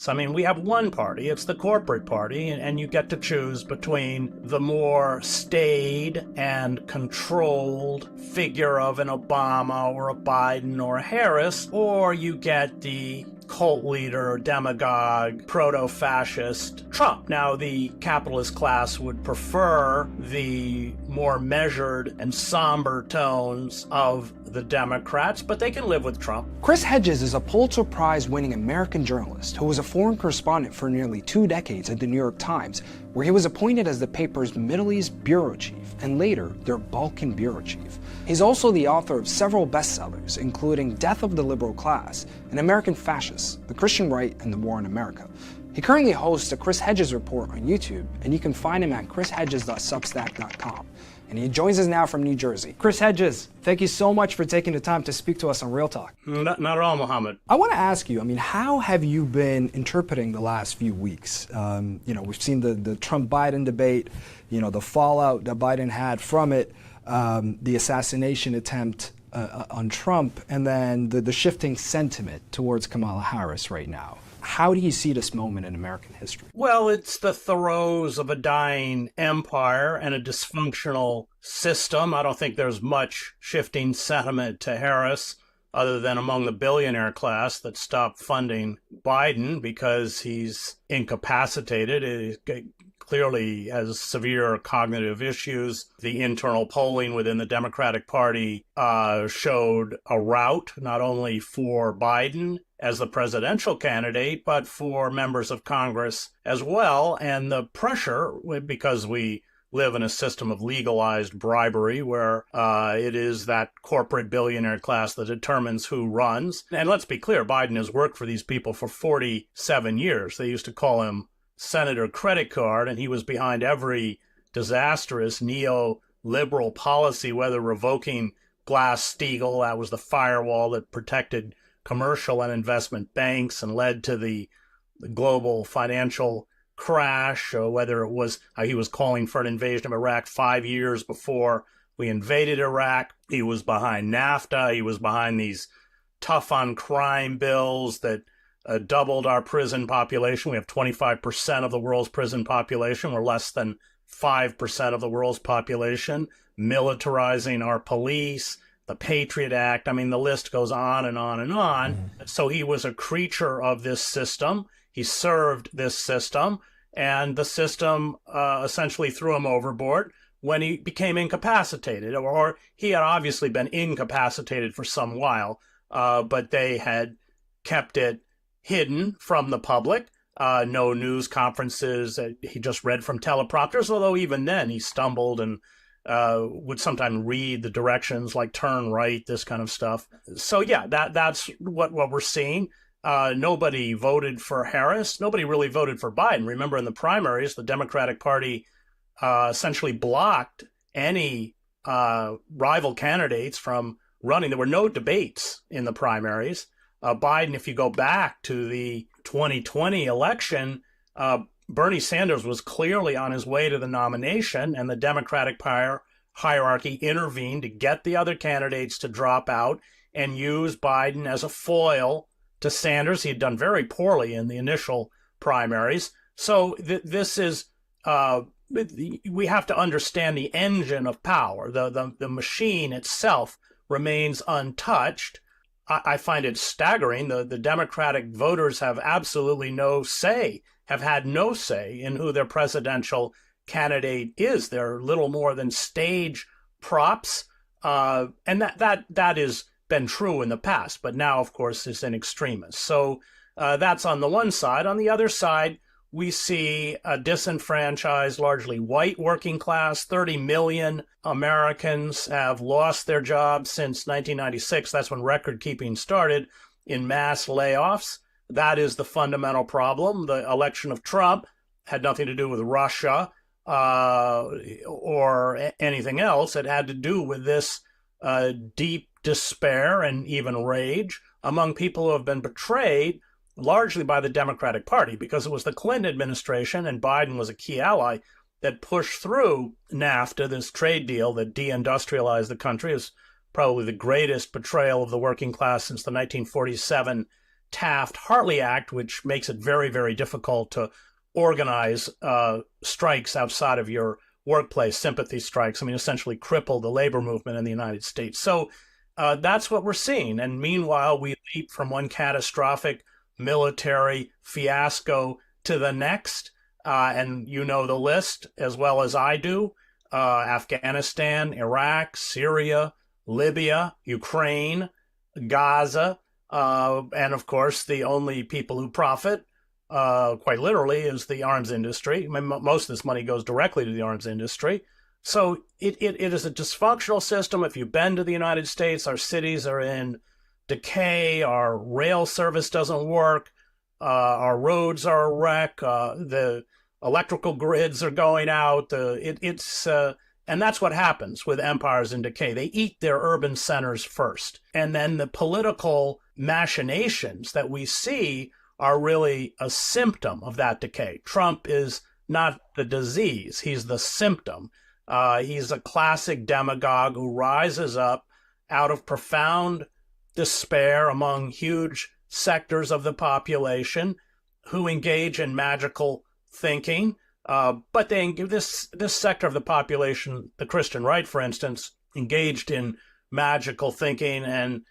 So, I mean, we have one party, it's the corporate party, and you get to choose between the more staid and controlled figure of an Obama or a Biden or a Harris, or you get the cult leader, demagogue, proto-fascist Trump. Now, the capitalist class would prefer the more measured and somber tones of the Democrats, but they can live with Trump. Chris Hedges is a Pulitzer Prize-winning American journalist who was a foreign correspondent for nearly 2 decades at the New York Times, where he was appointed as the paper's Middle East bureau chief and later their Balkan bureau chief. He's also the author of several bestsellers, including Death of the Liberal Class and American Fascists, The Christian Right and the War in America. He currently hosts a Chris Hedges Report on YouTube, and you can find him at chrishedges.substack.com. And he joins us now from New Jersey. Chris Hedges, thank you so much for taking the time to speak to us on Real Talk. Not at all, Mohammed. I want to ask you, how have you been interpreting the last few weeks? We've seen the Trump-Biden debate, the fallout that Biden had from it, the assassination attempt on Trump, and then the shifting sentiment towards Kamala Harris right now. How do you see this moment in American history? Well, it's the throes of a dying empire and a dysfunctional system. I don't think there's much shifting sentiment to Harris other than among the billionaire class that stopped funding Biden because he's incapacitated. He clearly has severe cognitive issues. The internal polling within the Democratic Party showed a rout, not only for Biden as the presidential candidate, but for members of Congress as well. And the pressure, because we live in a system of legalized bribery where it is that corporate billionaire class that determines who runs. And let's be clear, Biden has worked for these people for 47 years. They used to call him Senator Credit Card, and he was behind every disastrous neoliberal policy, whether revoking Glass-Steagall, that was the firewall that protected commercial and investment banks and led to the global financial crash, or whether it was he was calling for an invasion of Iraq 5 years before we invaded Iraq. He was behind NAFTA. He was behind these tough on crime bills that doubled our prison population. We have 25% of the world's prison population. We're less than 5% of the world's population. Militarizing our police, the Patriot Act. I mean, the list goes on and on and on. So he was a creature of this system. He served this system, and the system essentially threw him overboard when he became incapacitated, or he had obviously been incapacitated for some while, but they had kept it hidden from the public. No news conferences. He just read from teleprompters, although even then he stumbled and would sometimes read the directions like turn right, this kind of stuff. So yeah, that's what we're seeing. Nobody voted for Harris. Nobody really voted for Biden. Remember, in the primaries, the Democratic Party essentially blocked any rival candidates from running. There were no debates in the primaries. Biden, if you go back to the 2020 election, Bernie Sanders was clearly on his way to the nomination, and the Democratic hierarchy intervened to get the other candidates to drop out and use Biden as a foil to Sanders. He had done very poorly in the initial primaries. So this is, we have to understand the engine of power. The machine itself remains untouched. I find it staggering. The Democratic voters have absolutely no say, have had no say in who their presidential candidate is. They're little more than stage props. And that has been true in the past, but now, of course, is an extremist. So that's on the one side. On the other side, we see a disenfranchised, largely white working class. 30 million Americans have lost their jobs since 1996. That's when record keeping started, in mass layoffs. That is the fundamental problem. The election of Trump had nothing to do with Russia or anything else. It had to do with this deep despair and even rage among people who have been betrayed largely by the Democratic Party, because it was the Clinton administration, and Biden was a key ally, that pushed through NAFTA, this trade deal that deindustrialized the country. Is probably the greatest betrayal of the working class since the 1947 Taft-Hartley Act, which makes it very, very difficult to organize strikes outside of your workplace, sympathy strikes. I mean, essentially crippled the labor movement in the United States. So that's what we're seeing. And meanwhile, we leap from one catastrophic military fiasco to the next. And you know the list as well as I do. Afghanistan, Iraq, Syria, Libya, Ukraine, Gaza, and of course, the only people who profit, quite literally, is the arms industry. I mean, most of this money goes directly to the arms industry. So it is a dysfunctional system. If you've been to the United States, our cities are in decay, our rail service doesn't work, our roads are a wreck, the electrical grids are going out. And that's what happens with empires in decay. They eat their urban centers first. And then the political machinations that we see are really a symptom of that decay. Trump is not the disease. He's the symptom. He's a classic demagogue who rises up out of profound despair among huge sectors of the population who engage in magical thinking. But they this sector of the population, the Christian right, for instance, engaged in magical thinking and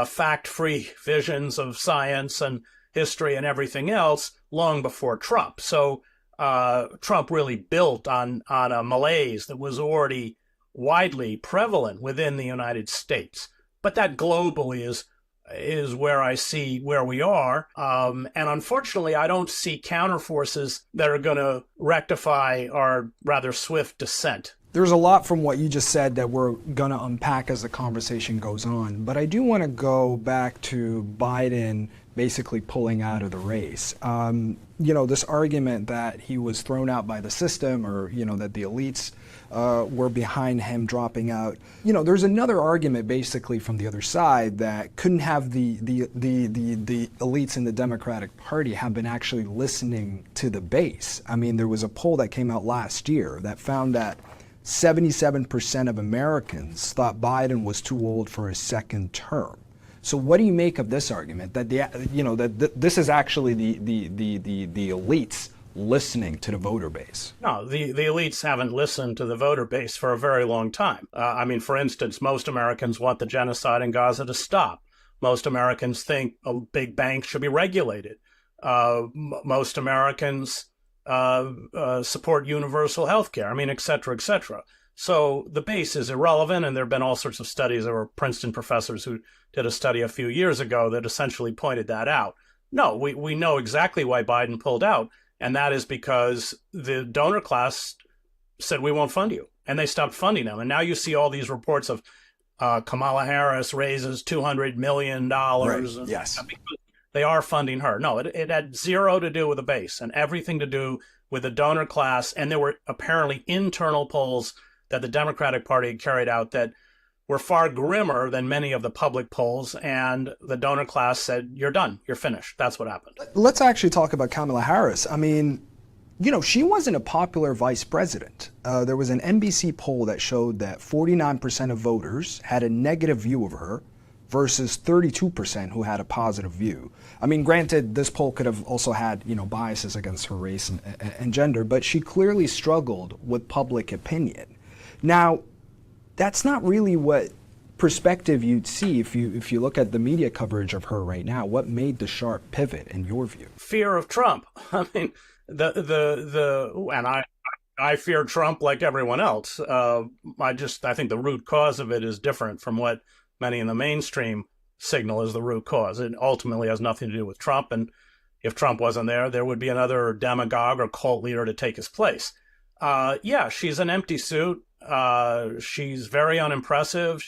fact-free visions of science and history and everything else long before Trump. So Trump really built on a malaise that was already widely prevalent within the United States. But that globally is where I see where we are. And unfortunately, I don't see counterforces that are going to rectify our rather swift descent. There's a lot from what you just said that we're going to unpack as the conversation goes on. But I do want to go back to Biden basically pulling out of the race. This argument that he was thrown out by the system, or, that the elites were behind him dropping out. There's another argument basically from the other side that couldn't have the elites in the Democratic Party have been actually listening to the base. I mean, there was a poll that came out last year that found that 77% of Americans thought Biden was too old for a second term. So what do you make of this argument that this is actually the elites listening to the voter base? No, the elites haven't listened to the voter base for a very long time. For instance, most Americans want the genocide in Gaza to stop. Most Americans think a big bank should be regulated. Most Americans support universal health care, et cetera, et cetera. So the base is irrelevant, and there have been all sorts of studies. There were Princeton professors who did a study a few years ago that essentially pointed that out. No, we know exactly why Biden pulled out, and that is because the donor class said, we won't fund you, and they stopped funding them. And now you see all these reports of Kamala Harris raises $200 million. Right. Yes. They are funding her. No, it had zero to do with the base and everything to do with the donor class. And there were apparently internal polls that the Democratic Party had carried out that were far grimmer than many of the public polls. And the donor class said, you're done. You're finished. That's what happened. Let's actually talk about Kamala Harris. She wasn't a popular vice president. There was an NBC poll that showed that 49% of voters had a negative view of her versus 32% who had a positive view. Granted, this poll could have also had, biases against her race and gender, but she clearly struggled with public opinion. Now, that's not really what perspective you'd see if you look at the media coverage of her right now. What made the sharp pivot in your view? Fear of Trump. And I fear Trump like everyone else. I think the root cause of it is different from what many in the mainstream signal as the root cause. It ultimately has nothing to do with Trump, and if Trump wasn't there would be another demagogue or cult leader to take his place. She's an empty suit. She's very unimpressive.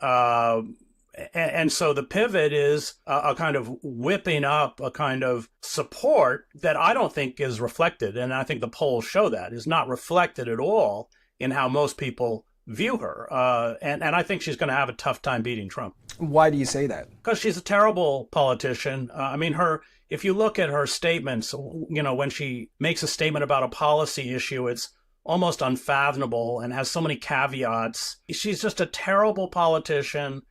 And so the pivot is a kind of whipping up a kind of support that I don't think is reflected, and I think the polls show that, is not reflected at all in how most people view her. And I think she's going to have a tough time beating Trump. Why do you say that? Because she's a terrible politician. If you look at her statements, when she makes a statement about a policy issue, it's almost unfathomable and has so many caveats. She's just a terrible politician.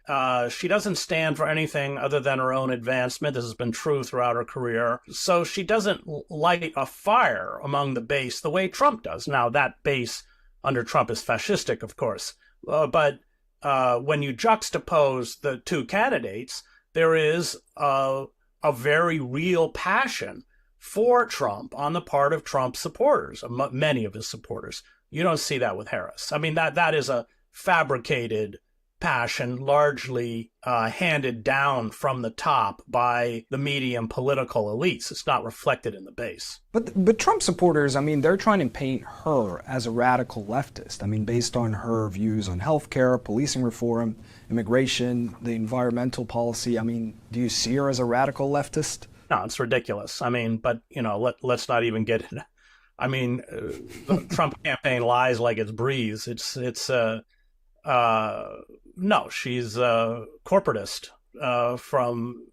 She doesn't stand for anything other than her own advancement. This has been true throughout her career. So she doesn't light a fire among the base the way Trump does. Now, that base under Trump is fascistic, of course. But when you juxtapose the two candidates, there is a very real passion for Trump on the part of Trump's supporters, many of his supporters. You don't see that with Harris. I mean, that is a fabricated passion, largely handed down from the top by the medium political elites. It's not reflected in the base. But Trump supporters, I mean, they're trying to paint her as a radical leftist. I mean, based on her views on healthcare, policing reform, immigration, the environmental policy. I mean, do you see her as a radical leftist? No, it's ridiculous. I mean, but, let's not even get it. I mean, the Trump campaign lies like it's breeze. No, she's a corporatist from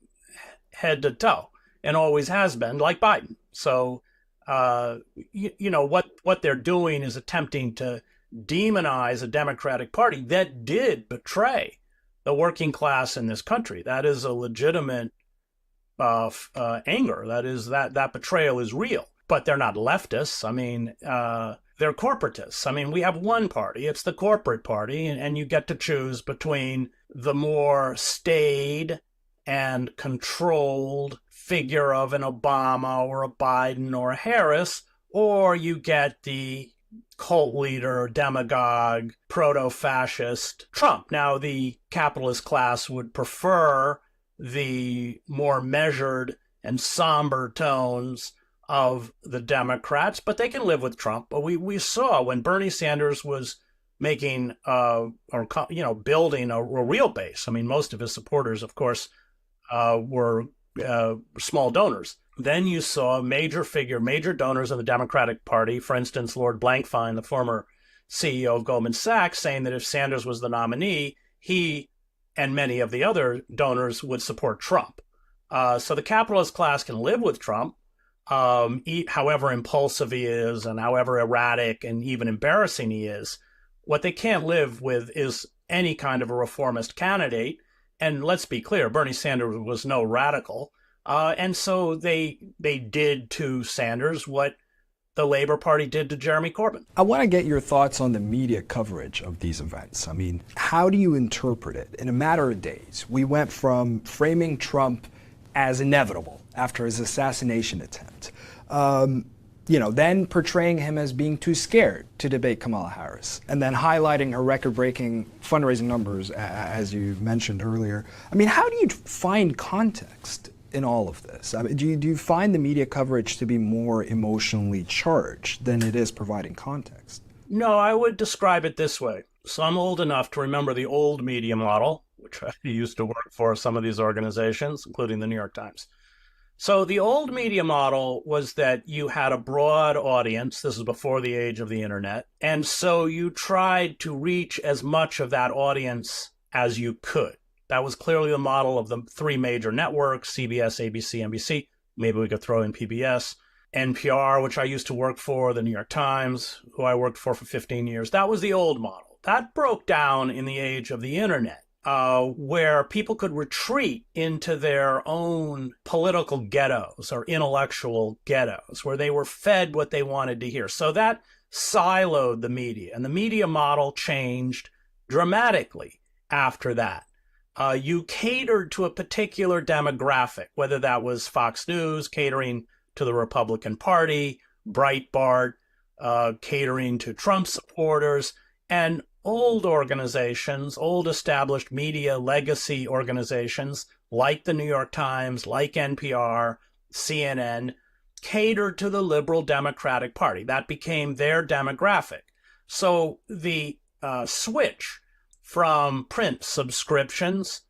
head to toe and always has been, like Biden. So, what they're doing is attempting to demonize a Democratic Party that did betray the working class in this country. That is a legitimate anger. That betrayal is real, but they're not leftists. I mean, they're corporatists. I mean, we have one party. It's the corporate party, and you get to choose between the more staid and controlled figure of an Obama or a Biden or a Harris, or you get the cult leader, demagogue, proto-fascist Trump. Now, the capitalist class would prefer the more measured and somber tones of the Democrats, but they can live with Trump. But we saw when Bernie Sanders was making building a real base. I mean, most of his supporters, of course, were small donors. Then you saw major donors in the Democratic Party, for instance, Lord Blankfein, the former CEO of Goldman Sachs, saying that if Sanders was the nominee, he and many of the other donors would support Trump. So the capitalist class can live with Trump, however impulsive he is and however erratic and even embarrassing he is. What they can't live with is any kind of a reformist candidate. And let's be clear, Bernie Sanders was no radical. And so they did to Sanders what the Labor Party did to Jeremy Corbyn. I want to get your thoughts on the media coverage of these events. I mean, how do you interpret it? In a matter of days, we went from framing Trump as inevitable after his assassination attempt, then portraying him as being too scared to debate Kamala Harris, and then highlighting her record-breaking fundraising numbers, as you mentioned earlier. I mean, how do you find context in all of this? I mean, do you find the media coverage to be more emotionally charged than it is providing context? No, I would describe it this way. So I'm old enough to remember the old media model, which I used to work for some of these organizations, including the New York Times. So the old media model was that you had a broad audience. This is before the age of the internet. And so you tried to reach as much of that audience as you could. That was clearly the model of the three major networks, CBS, ABC, NBC. Maybe we could throw in PBS, NPR, which I used to work for, the New York Times, who I worked for 15 years. That was the old model. That broke down in the age of the internet, where people could retreat into their own political ghettos or intellectual ghettos, where they were fed what they wanted to hear. So that siloed the media, and the media model changed dramatically after that. You catered to a particular demographic, whether that was Fox News catering to the Republican Party, Breitbart catering to Trump supporters, and old organizations, old established media legacy organizations like the New York Times, like NPR, CNN, catered to the liberal Democratic Party. That became their demographic. So the switch from print subscriptions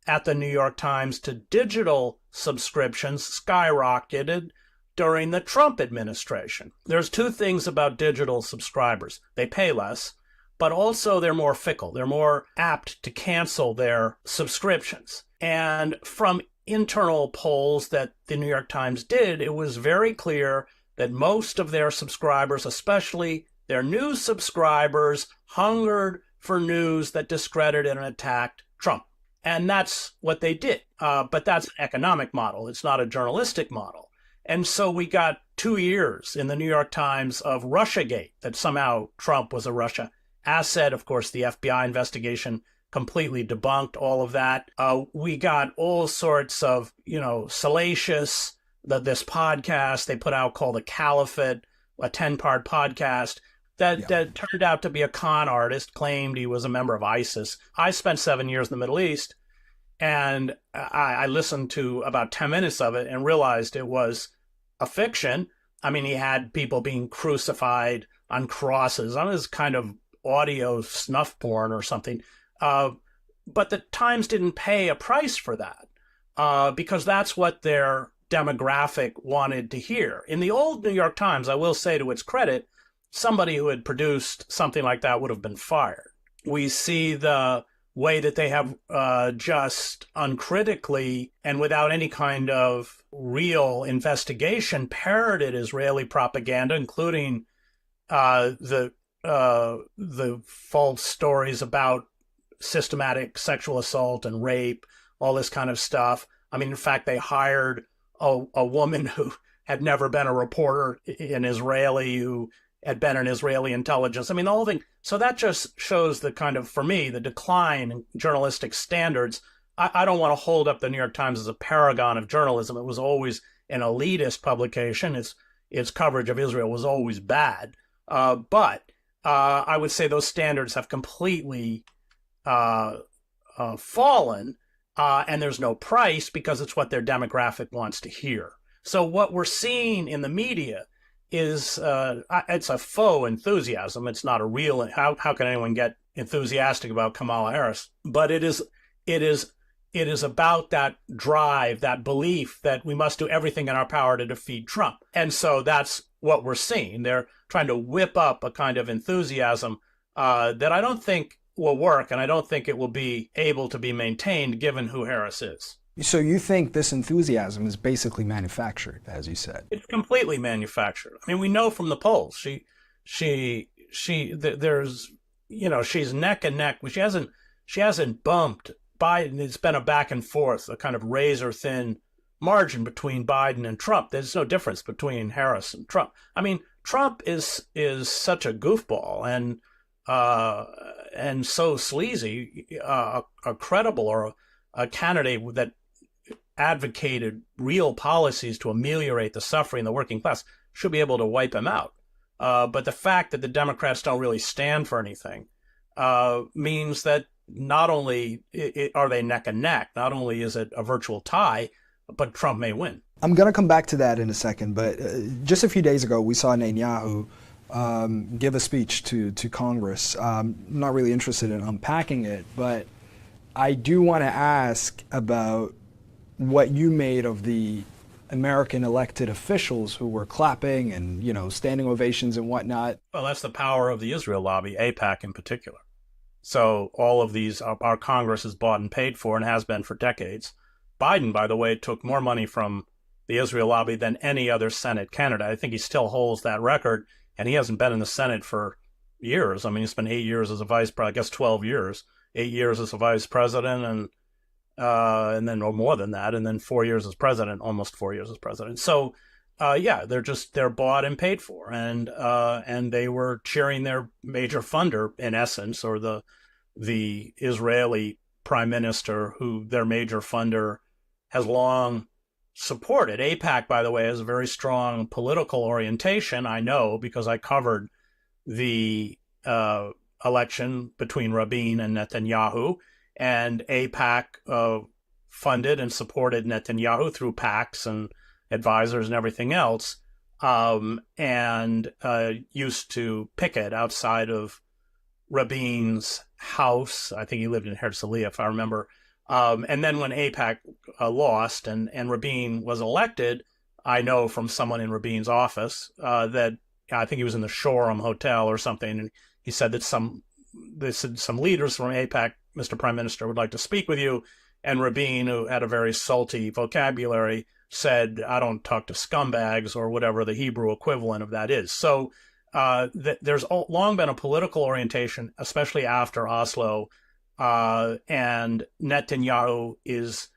at the New York Times to digital subscriptions skyrocketed during the Trump administration. There's two things about digital subscribers. They pay less, but also they're more fickle. They're more apt to cancel their subscriptions. And from internal polls that the New York Times did, it was very clear that most of their subscribers, especially Their news subscribers hungered for news that discredited and attacked Trump. And that's what they did. But that's an economic model. It's not a journalistic model. And so we got 2 years in the New York Times of Russiagate, that somehow Trump was a Russia asset. Of course, the FBI investigation completely debunked all of that. We got all sorts of, salacious, this podcast they put out called The Caliphate, a 10-part podcast that turned out to be a con artist, claimed he was a member of ISIS. I spent 7 years in the Middle East, and I listened to about 10 minutes of it and realized it was a fiction. I mean, he had people being crucified on crosses on his kind of audio snuff porn or something. But the Times didn't pay a price for that because that's what their demographic wanted to hear. In the old New York Times, I will say to its credit, somebody who had produced something like that would have been fired. We see the way that they have just uncritically and without any kind of real investigation parroted Israeli propaganda, including the false stories about systematic sexual assault and rape, all this kind of stuff. I mean, in fact, they hired a woman who had never been a reporter in Israeli, who had been in Israeli intelligence. I mean, the whole thing. So that just shows the kind of, for me, the decline in journalistic standards. I don't want to hold up the New York Times as a paragon of journalism. It was always an elitist publication. Its coverage of Israel was always bad. But I would say those standards have completely fallen, and there's no price because it's what their demographic wants to hear. So what we're seeing in the media is it's a faux enthusiasm. It's not a real. How can anyone get enthusiastic about Kamala Harris? But it is about that drive, that belief that we must do everything in our power to defeat Trump. And so that's what we're seeing. They're trying to whip up a kind of enthusiasm that I don't think will work, and I don't think it will be able to be maintained given who Harris is. So you think this enthusiasm is basically manufactured, as you said? It's completely manufactured. I mean, we know from the polls. There's, she's neck and neck. She hasn't bumped Biden. It's been a back and forth, a kind of razor thin margin between Biden and Trump. There's no difference between Harris and Trump. I mean, Trump is such a goofball and so sleazy. A credible or a candidate that advocated real policies to ameliorate the suffering of the working class should be able to wipe him out. But the fact that the Democrats don't really stand for anything means that not only are they neck and neck, not only is it a virtual tie, but Trump may win. I'm going to come back to that in a second, but just a few days ago, we saw Netanyahu give a speech to Congress. I'm not really interested in unpacking it, but I do want to ask about what you made of the American elected officials who were clapping and, standing ovations and whatnot. Well, that's the power of the Israel lobby, AIPAC in particular. So all of these, our Congress is bought and paid for and has been for decades. Biden, by the way, took more money from the Israel lobby than any other Senate candidate. I think he still holds that record, and he hasn't been in the Senate for years. I mean, he spent 8 years as a vice president, I guess 12 years, 8 years as a vice president, and then or more than that, and then 4 years as president, almost 4 years as president. So, they're bought and paid for, and they were cheering their major funder in essence, or the Israeli prime minister, who their major funder has long supported. AIPAC, by the way, has a very strong political orientation. I know because I covered the election between Rabin and Netanyahu. And AIPAC funded and supported Netanyahu through PACs and advisors and everything else, and used to picket outside of Rabin's house. I think he lived in Herzliya, if I remember. And then when AIPAC lost and Rabin was elected, I know from someone in Rabin's office that I think he was in the Shoreham Hotel or something, and he said that some leaders from AIPAC, Mr. Prime Minister, would like to speak with you. And Rabin, who had a very salty vocabulary, said, I don't talk to scumbags, or whatever the Hebrew equivalent of that is. So there's long been a political orientation, especially after Oslo, and Netanyahu is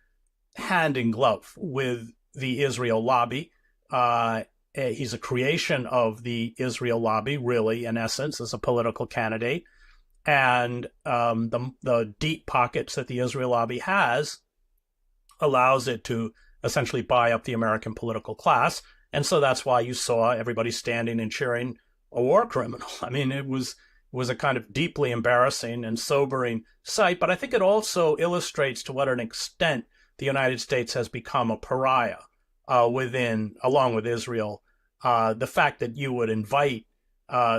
hand in glove with the Israel lobby. He's a creation of the Israel lobby, really, in essence, as a political candidate. And the deep pockets that the Israel lobby has allows it to essentially buy up the American political class. And so that's why you saw everybody standing and cheering a war criminal. I mean, it was a kind of deeply embarrassing and sobering sight, but I think it also illustrates to what an extent the United States has become a pariah along with Israel. The fact that you would invite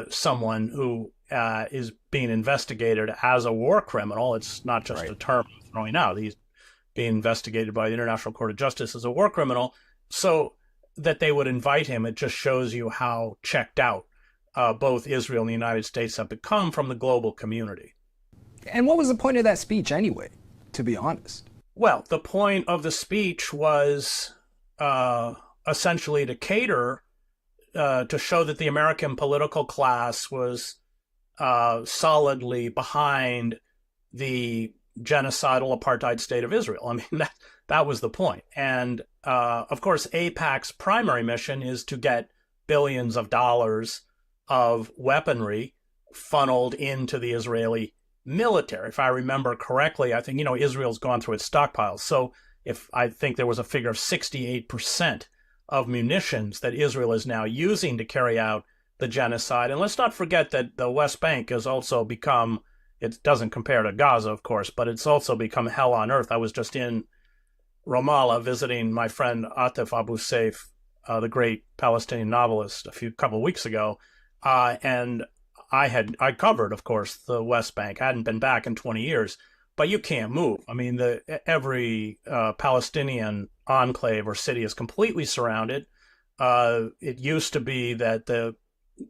someone who is being investigated as a war criminal, it's not just a term throwing out. He's being investigated by the International Court of Justice as a war criminal. So that they would invite him, it just shows you how checked out both Israel and the United States have become from the global community. And what was the point of that speech anyway, to be honest? Well, the point of the speech was essentially to cater, to show that the American political class was solidly behind the genocidal apartheid state of Israel. I mean, that was the point. And of course, AIPAC's primary mission is to get billions of dollars of weaponry funneled into the Israeli military. If I remember correctly, I think, Israel's gone through its stockpiles. So I think there was a figure of 68% of munitions that Israel is now using to carry out the genocide. And let's not forget that the West Bank has also become, it doesn't compare to Gaza, of course, but it's also become hell on earth. I was just in Ramallah visiting my friend Atif Abu Saif, the great Palestinian novelist, a couple of weeks ago. And I covered, of course, the West Bank. I hadn't been back in 20 years, but you can't move. I mean, every Palestinian enclave or city is completely surrounded. It used to be that the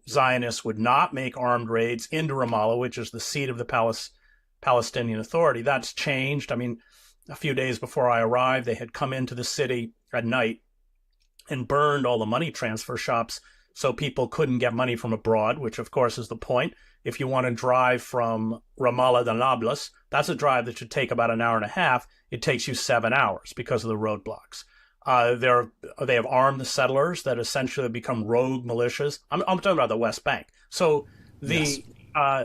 Zionists would not make armed raids into Ramallah, which is the seat of the Palestinian Authority. That's changed. I mean, a few days before I arrived, they had come into the city at night and burned all the money transfer shops so people couldn't get money from abroad, which of course is the point. If you want to drive from Ramallah to Nablus, that's a drive that should take about an hour and a half. It takes you 7 hours because of the roadblocks. They have armed the settlers that essentially become rogue militias. I'm talking about the West Bank. So and I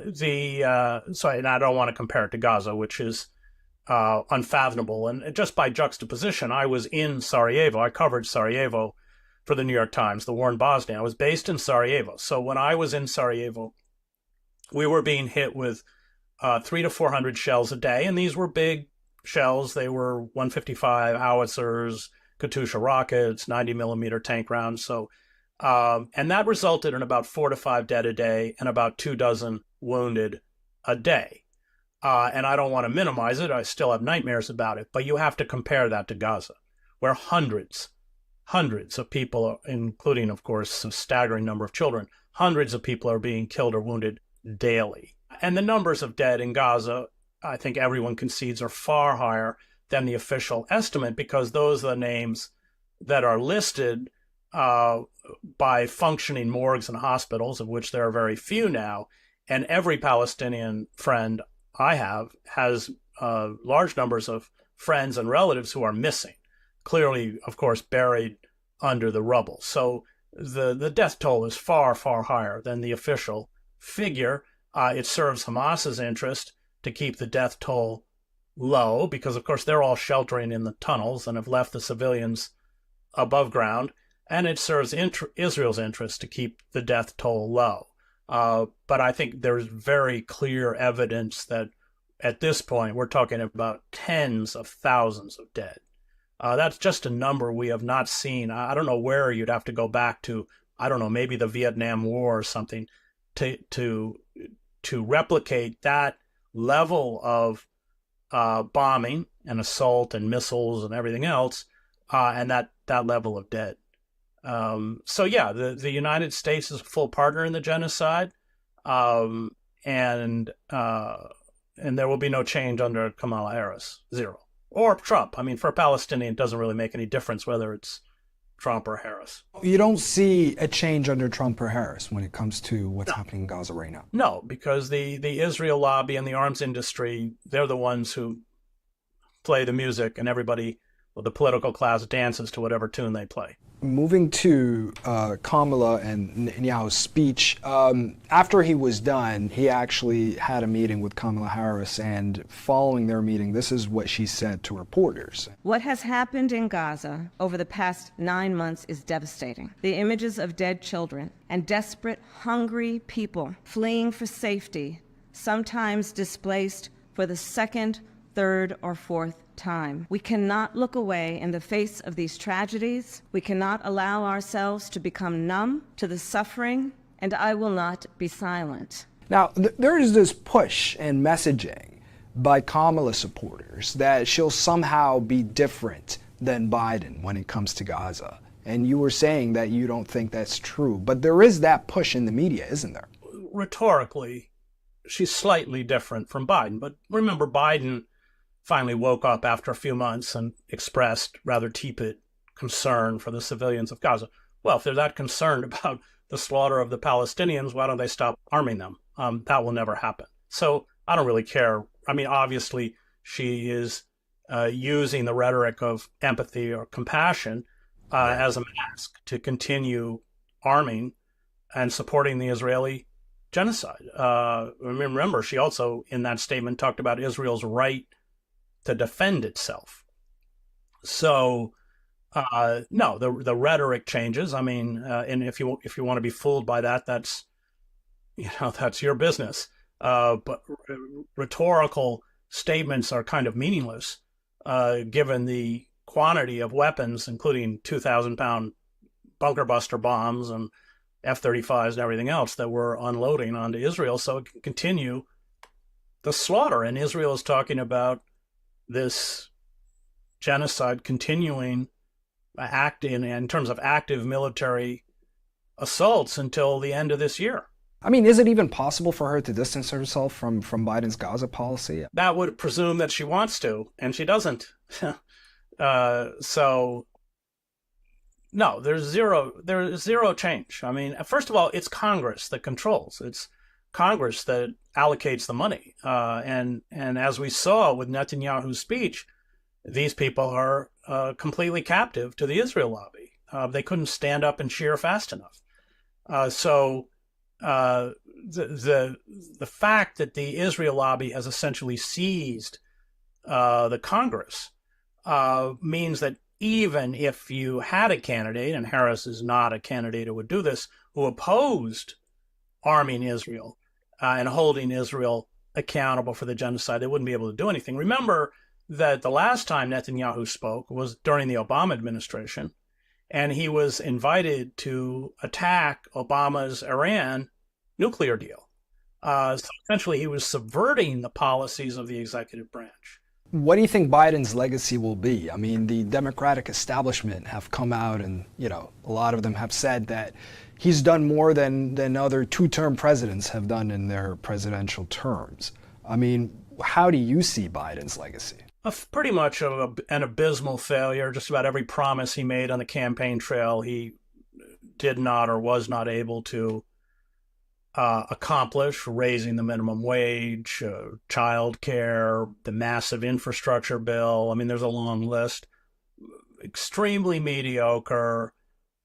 don't want to compare it to Gaza, which is unfathomable. And just by juxtaposition, I was in Sarajevo. I covered Sarajevo for the New York Times, the war in Bosnia. I was based in Sarajevo. So when I was in Sarajevo, we were being hit with 300 to 400 shells a day. And these were big shells. They were 155 howitzers, Katyusha rockets, 90 millimeter tank rounds. So, and that resulted in about 4 to 5 dead a day and about 24 wounded a day. And I don't want to minimize it. I still have nightmares about it. But you have to compare that to Gaza, where hundreds of people, including, of course, a staggering number of children, hundreds of people are being killed or wounded daily. And the numbers of dead in Gaza, I think everyone concedes, are far higher than the official estimate, because those are the names that are listed by functioning morgues and hospitals, of which there are very few now. And every Palestinian friend I have has large numbers of friends and relatives who are missing, clearly, of course, buried under the rubble. So the death toll is far, far higher than the official figure. It serves Hamas's interest to keep the death toll low, because, of course, they're all sheltering in the tunnels and have left the civilians above ground. And it serves Israel's interest to keep the death toll low. But I think there's very clear evidence that at this point, we're talking about tens of thousands of dead. That's just a number we have not seen. I don't know where you'd have to go back to, I don't know, maybe the Vietnam War or something to replicate that level of bombing and assault and missiles and everything else, and that level of dead. So yeah, the United States is a full partner in the genocide, and there will be no change under Kamala Harris, zero. Or Trump. I mean, for a Palestinian, it doesn't really make any difference whether it's Trump or Harris. You don't see a change under Trump or Harris when it comes to what's happening in Gaza right now? No, because the Israel lobby and the arms industry, they're the ones who play the music, and everybody, well, the political class dances to whatever tune they play. Moving to Kamala and Netanyahu's speech, after he was done, he actually had a meeting with Kamala Harris, and following their meeting, this is what she said to reporters. What has happened in Gaza over the past 9 months is devastating. The images of dead children and desperate, hungry people fleeing for safety, sometimes displaced for the second, third, or fourth time. We cannot look away in the face of these tragedies. We cannot allow ourselves to become numb to the suffering, and I will not be silent. Now, there is this push and messaging by Kamala supporters that she'll somehow be different than Biden when it comes to Gaza. And you were saying that you don't think that's true, but there is that push in the media, isn't there? Rhetorically, she's slightly different from Biden, but remember, Biden finally woke up after a few months and expressed rather tepid concern for the civilians of Gaza. Well, if they're that concerned about the slaughter of the Palestinians, why don't they stop arming them? That will never happen. So I don't really care. I mean, obviously, she is using the rhetoric of empathy or compassion as a mask to continue arming and supporting the Israeli genocide. Remember, she also, in that statement, talked about Israel's right to defend itself. So, no, the rhetoric changes. I mean, and if you want to be fooled by that, that's your business. But rhetorical statements are kind of meaningless, given the quantity of weapons, including 2,000-pound bunker buster bombs and F-35s and everything else that we're unloading onto Israel, so it can continue the slaughter. And Israel is talking about this genocide continuing in terms of active military assaults until the end of this year. I mean, is it even possible for her to distance herself from Biden's Gaza policy? That would presume that she wants to, and she doesn't. So, no, there's zero change. I mean, first of all, it's Congress that controls. It's Congress that allocates the money. And as we saw with Netanyahu's speech, these people are completely captive to the Israel lobby. They couldn't stand up and cheer fast enough. So the fact that the Israel lobby has essentially seized the Congress means that even if you had a candidate, and Harris is not a candidate who would do this, who opposed arming Israel and holding Israel accountable for the genocide, they wouldn't be able to do anything. Remember that the last time Netanyahu spoke was during the Obama administration, and he was invited to attack Obama's Iran nuclear deal. So essentially, he was subverting the policies of the executive branch. What do you think Biden's legacy will be? I mean, the Democratic establishment have come out and, a lot of them have said that he's done more than other two-term presidents have done in their presidential terms. I mean, how do you see Biden's legacy? Pretty much an abysmal failure. Just about every promise he made on the campaign trail, he did not or was not able to accomplish. Raising the minimum wage, child care, the massive infrastructure bill. I mean, there's a long list. Extremely mediocre,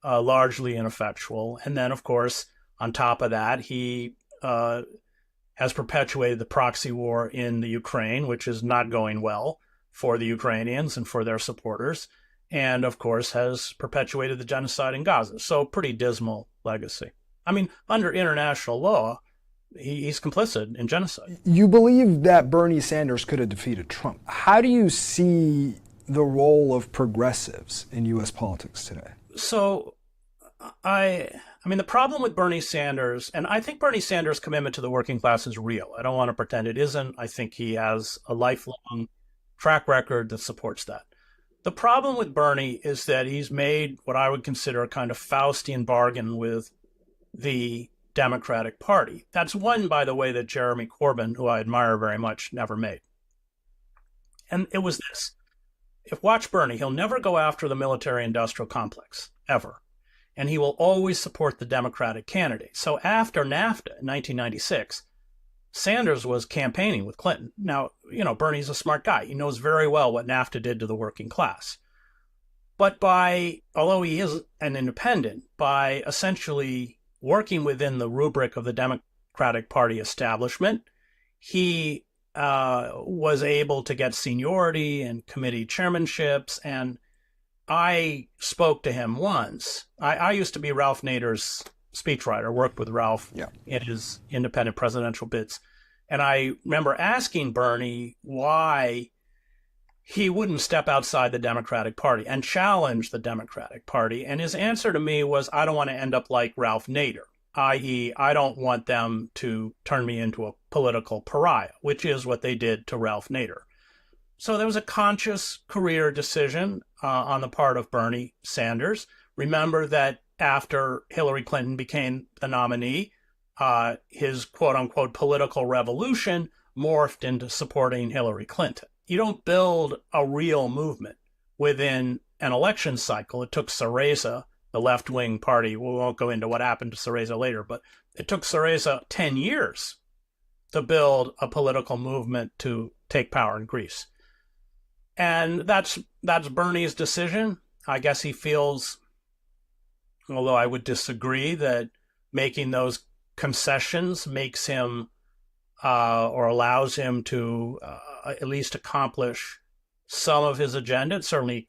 largely ineffectual. And then, of course, on top of that, he has perpetuated the proxy war in the Ukraine, which is not going well for the Ukrainians and for their supporters. And, of course, has perpetuated the genocide in Gaza. So pretty dismal legacy. I mean, under international law, he's complicit in genocide. You believe that Bernie Sanders could have defeated Trump. How do you see the role of progressives in U.S. politics today? So, I mean, the problem with Bernie Sanders, and I think Bernie Sanders' commitment to the working class is real. I don't want to pretend it isn't. I think he has a lifelong track record that supports that. The problem with Bernie is that he's made what I would consider a kind of Faustian bargain with the Democratic Party. That's one, by the way, that Jeremy Corbyn, who I admire very much, never made. And it was this. If watch Bernie, he'll never go after the military-industrial complex, ever. And he will always support the Democratic candidate. So after NAFTA in 1996, Sanders was campaigning with Clinton. Now, Bernie's a smart guy. He knows very well what NAFTA did to the working class. But although he is an independent, by essentially working within the rubric of the Democratic Party establishment, he was able to get seniority and committee chairmanships. And I spoke to him once. I used to be Ralph Nader's speechwriter, worked with Ralph in his independent presidential bids. And I remember asking Bernie why he wouldn't step outside the Democratic Party and challenge the Democratic Party. And his answer to me was, I don't want to end up like Ralph Nader, i.e., I don't want them to turn me into a political pariah, which is what they did to Ralph Nader. So there was a conscious career decision on the part of Bernie Sanders. Remember that after Hillary Clinton became the nominee, his quote-unquote political revolution morphed into supporting Hillary Clinton. You don't build a real movement within an election cycle. It took Syriza, the left-wing party. We won't go into what happened to Syriza later, but it took Syriza 10 years to build a political movement to take power in Greece. And that's Bernie's decision. I guess he feels, although I would disagree, that making those concessions makes him or allows him to at least accomplish some of his agenda. It certainly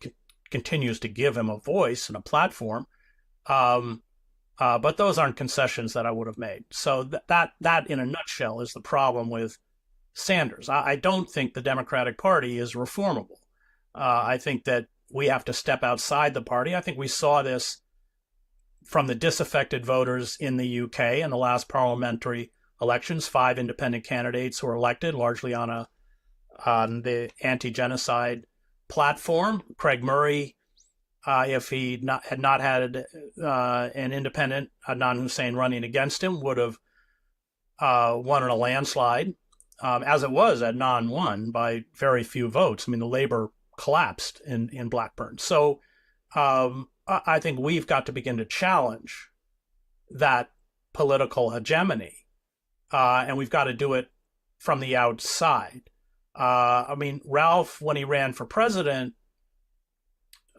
continues to give him a voice and a platform. But those aren't concessions that I would have made. So that in a nutshell is the problem with Sanders. I don't think the Democratic Party is reformable. I think that we have to step outside the party. I think we saw this from the disaffected voters in the UK in the last parliamentary elections. 5 independent candidates were elected, largely on the anti-genocide platform. Craig Murray, if he had not had an independent, Adnan Hussein, running against him, would have won in a landslide. As it was, Adnan won by very few votes. I mean, the Labour collapsed in Blackburn. So I think we've got to begin to challenge that political hegemony, and we've got to do it from the outside. I mean, Ralph, when he ran for president,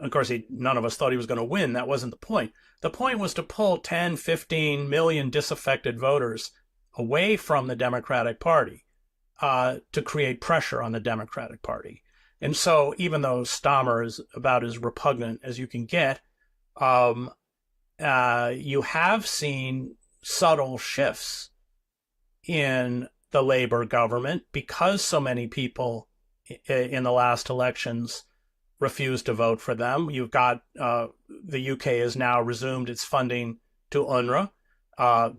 of course, none of us thought he was going to win. That wasn't the point. The point was to pull 10, 15 million disaffected voters away from the Democratic Party to create pressure on the Democratic Party. And so even though Stammer is about as repugnant as you can get, you have seen subtle shifts in the Labour government because so many people in the last elections refused to vote for them. You've got the UK has now resumed its funding to UNRWA.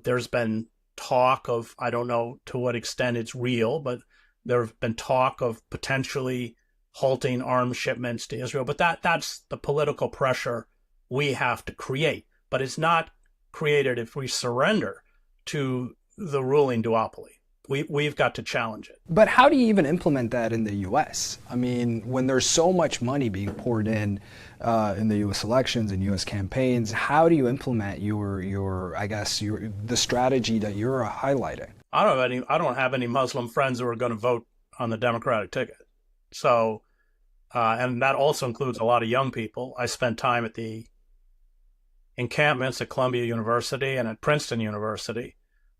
There's been talk of, I don't know to what extent it's real, but there have been talk of potentially halting arms shipments to Israel. But that's the political pressure we have to create. But it's not created if we surrender to the ruling duopoly. We've got to challenge it. But how do you even implement that in the U.S.? I mean, when there's so much money being poured in the U.S. elections and U.S. campaigns, how do you implement the strategy that you're highlighting? I don't have any Muslim friends who are going to vote on the Democratic ticket. So, and that also includes a lot of young people. I spent time at the encampments at Columbia University and at Princeton University.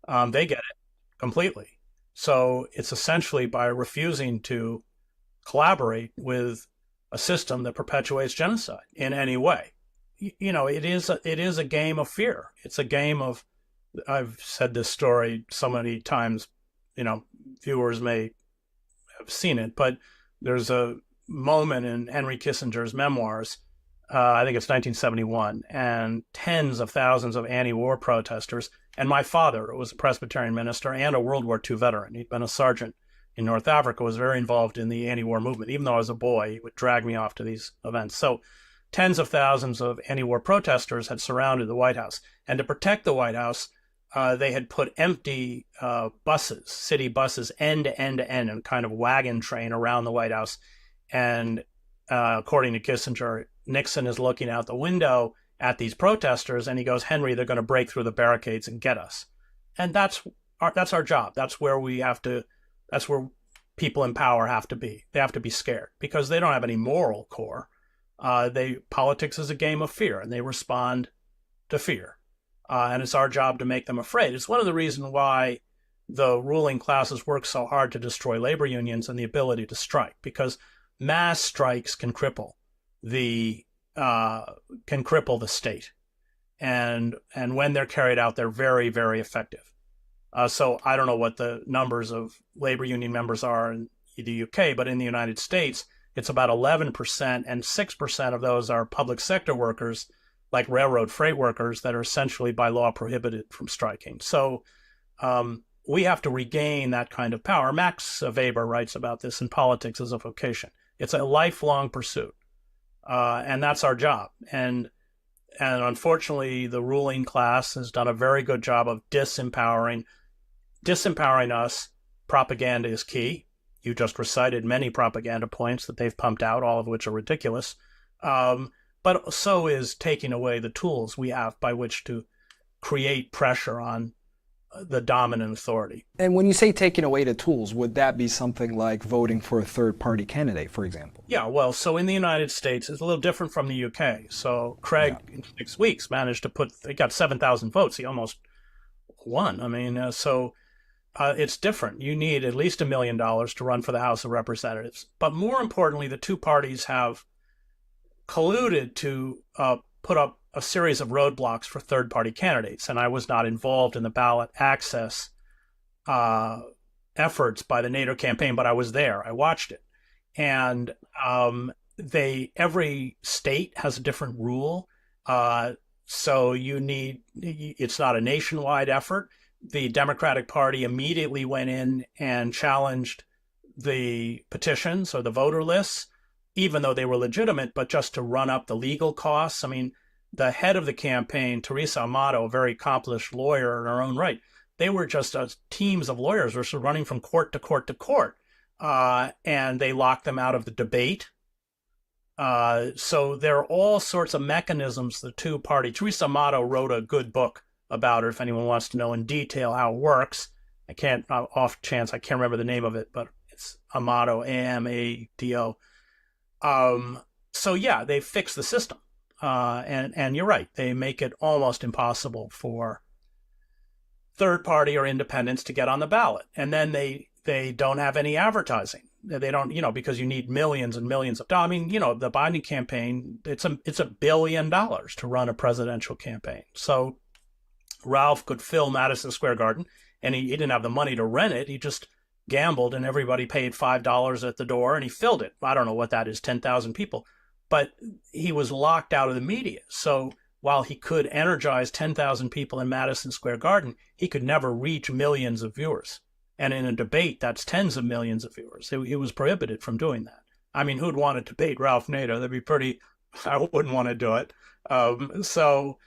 They get it completely. So it's essentially by refusing to collaborate with a system that perpetuates genocide in any way. It is a game of fear. It's a game of, I've said this story so many times, viewers may have seen it, but there's a moment in Henry Kissinger's memoirs, I think it's 1971, and tens of thousands of anti-war protesters. And my father, who was a Presbyterian minister and a World War II veteran, he'd been a sergeant in North Africa, was very involved in the anti-war movement. Even though I was a boy, he would drag me off to these events. So tens of thousands of anti-war protesters had surrounded the White House. And to protect the White House, they had put empty buses, city buses, end to end to end, in a kind of wagon train around the White House. And according to Kissinger, Nixon is looking out the window at these protesters, and he goes, Henry, they're going to break through the barricades and get us. And that's our job. That's where that's where people in power have to be. They have to be scared because they don't have any moral core. Politics is a game of fear, and they respond to fear. And it's our job to make them afraid. It's one of the reasons why the ruling classes work so hard to destroy labor unions and the ability to strike, because mass strikes can cripple the state, and when they're carried out, they're very, very effective. So I don't know what the numbers of labor union members are in the UK, but in the United States, it's about 11%, and 6% of those are public sector workers, like railroad freight workers, that are essentially by law prohibited from striking. So we have to regain that kind of power. Max Weber writes about this in Politics as a Vocation. It's a lifelong pursuit, and that's our job. And unfortunately, the ruling class has done a very good job of disempowering us. Propaganda is key. You just recited many propaganda points that they've pumped out, all of which are ridiculous. But so is taking away the tools we have by which to create pressure on the dominant authority. And when you say taking away the tools, would that be something like voting for a third-party candidate, for example? Yeah, well, so in the United States, it's a little different from the UK. So Craig, in 6 weeks, managed to he got 7,000 votes. He almost won. I mean, it's different. You need at least $1 million to run for the House of Representatives. But more importantly, the two parties have colluded to put up a series of roadblocks for third-party candidates. And I was not involved in the ballot access efforts by the NATO campaign, but I was there. I watched it. And every state has a different rule. So it's not a nationwide effort. The Democratic Party immediately went in and challenged the petitions or the voter lists, even though they were legitimate, but just to run up the legal costs. I mean, the head of the campaign, Teresa Amato, a very accomplished lawyer in her own right, they were just teams of lawyers who were running from court to court to court, and they locked them out of the debate. So there are all sorts of mechanisms the two parties. Teresa Amato wrote a good book about it, if anyone wants to know in detail how it works. I can't remember the name of it, but it's Amato, Amado. So yeah, they fixed the system. And you're right, they make it almost impossible for third party or independents to get on the ballot. And then they don't have any advertising. They don't, because you need millions and millions of dollars. I mean, the Biden campaign, it's $1 billion to run a presidential campaign. So Ralph could fill Madison Square Garden, and he didn't have the money to rent it. He just gambled, and everybody paid $5 at the door, and he filled it. I don't know what that is, 10,000 people. But he was locked out of the media. So while he could energize 10,000 people in Madison Square Garden, he could never reach millions of viewers. And in a debate, that's tens of millions of viewers. He was prohibited from doing that. I mean, who'd want to debate Ralph Nader? That'd be pretty, I wouldn't want to do it. The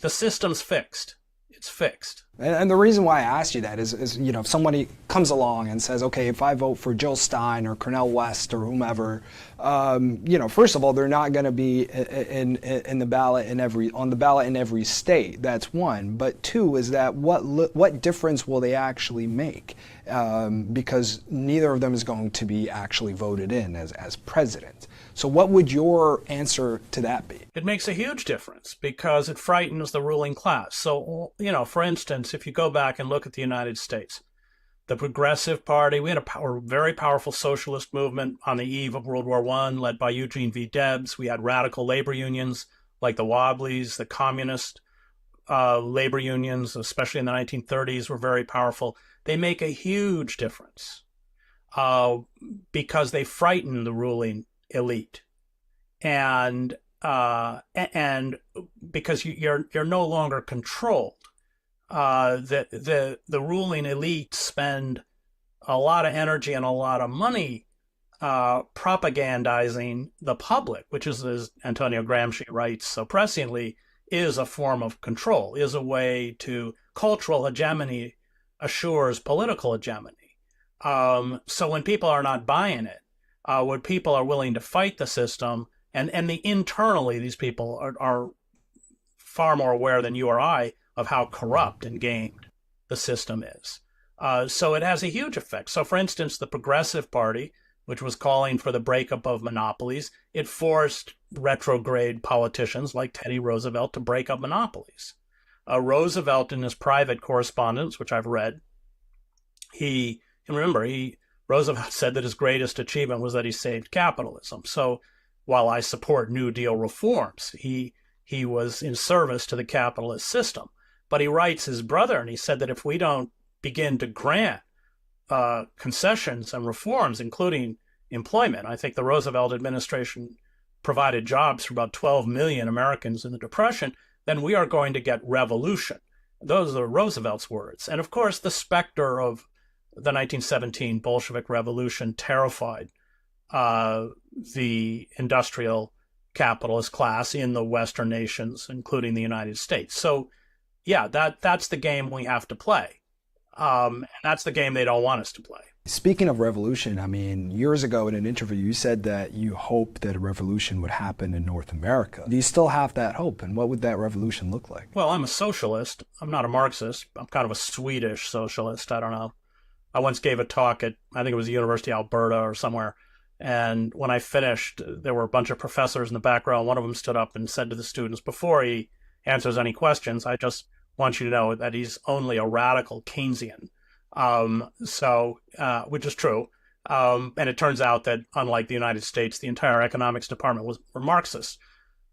system's fixed. It's fixed. And the reason why I asked you that is if somebody comes along and says, okay, if I vote for Jill Stein or Cornel West or whomever, first of all, they're not going to be in the ballot on the ballot in every state. That's one. But two is that what difference will they actually make? Because neither of them is going to be actually voted in as president. So what would your answer to that be? It makes a huge difference because it frightens the ruling class. So, for instance, if you go back and look at the United States, the Progressive Party, we had a very powerful socialist movement on the eve of World War I, led by Eugene V. Debs. We had radical labor unions like the Wobblies, the communist labor unions, especially in the 1930s, were very powerful. They make a huge difference because they frighten the ruling elite, and because you're no longer controlled. The ruling elite spend a lot of energy and a lot of money propagandizing the public, which is, as Antonio Gramsci writes so presciently, is a form of control, is a way to cultural hegemony assures political hegemony. So when people are not buying it, when people are willing to fight the system And internally, these people are far more aware than you or I of how corrupt and gamed the system is. So it has a huge effect. So, for instance, the Progressive Party, which was calling for the breakup of monopolies, it forced retrograde politicians like Teddy Roosevelt to break up monopolies. Roosevelt, in his private correspondence, which I've read, Roosevelt said that his greatest achievement was that he saved capitalism. So while I support New Deal reforms, he was in service to the capitalist system. But he writes his brother, and he said that if we don't begin to grant concessions and reforms, including employment, I think the Roosevelt administration provided jobs for about 12 million Americans in the Depression, then we are going to get revolution. Those are Roosevelt's words. And of course, the specter of the 1917 Bolshevik Revolution terrified the industrial capitalist class in the Western nations, including the United States. So, yeah, that's the game we have to play. And that's the game they don't want us to play. Speaking of revolution, I mean, years ago in an interview, you said that you hoped that a revolution would happen in North America. Do you still have that hope? And what would that revolution look like? Well, I'm a socialist. I'm not a Marxist. I'm kind of a Swedish socialist. I don't know. I once gave a talk at, I think it was the University of Alberta or somewhere. And when I finished, there were a bunch of professors in the back row. One of them stood up and said to the students, before he answers any questions, I just want you to know that he's only a radical Keynesian. Which is true. And it turns out that unlike the United States, the entire economics department were Marxists.